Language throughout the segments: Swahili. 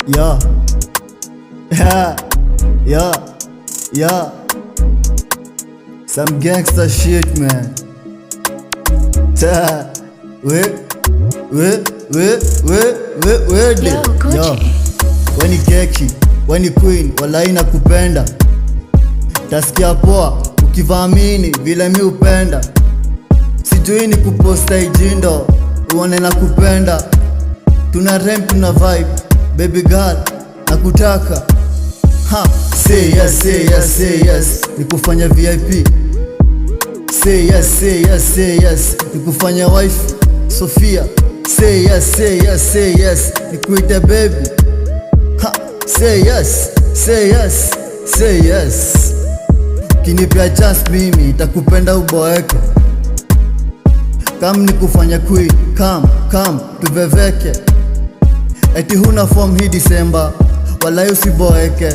Yeah. Yeah. Yeah. Yeah. Some gangster shit, man. Ta. Yo. Weni keki, weni queen, walai na kupenda. Tasikia poa, ukivaamini vile mi upenda. Sijui ni kuposta ijindo, uone na kupenda. Tuna rem, tuna vibe, baby girl, nakutaka. Say yes, say yes, say yes, nikufanya VIP. Say yes, say yes, say yes, nikufanya wife, Sofia. Say yes, say yes, say yes, nikuite baby. Say yes, say yes, say yes. Kinipea chance mimi, takupenda uboeke. Kam nikufanya queen, come, tuveveke. Eti huna form hii Disemba, walai usiboeke.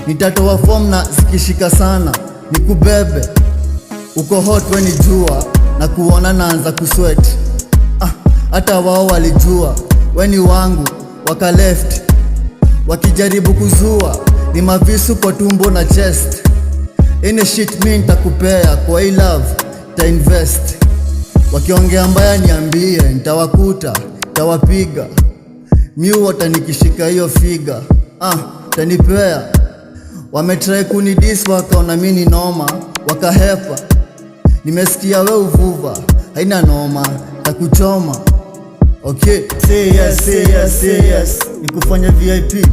Nitatoa form na zikishika sana, nikubebe. Uko hot weni jua, na kuona naanza kusweat. Hata wao walijua, weni wangu, waka left. Wakijaribu kuzua, ni mavisu kwa tumbo na chest. Any shit mi nitakupea, kwa hii love, ta invest. Wakiongea mbaya niambie, nitawakuta, nitawapiga. Miu watanikishika hiyo figa, tanipea. Wametry kunidis wakaona mini noma, wakahepa. Nimesikia we uvuva, haina noma, takuchoma. Okay, say yes, say yes, say yes, nikufanya VIP.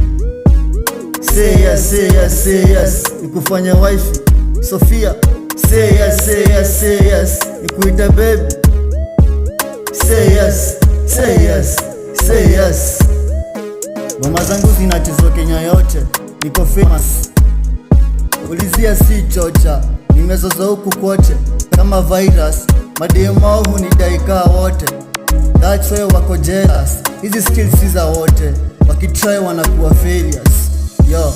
Say yes, say yes, say yes, nikufanya wife, Sofia. Say yes, say yes, say yes, nikuita baby. Say yes, say yes, say yes. Ngoma zangu zinachezwa Kenya yote, niko famous. Ulizia si chocha, nimezoza huku kote kama virus. Mademu wao hunidaikaa wote, that's why wako jealous. Hizi skills si za wote, wakitry wanakuwa failures. Yo.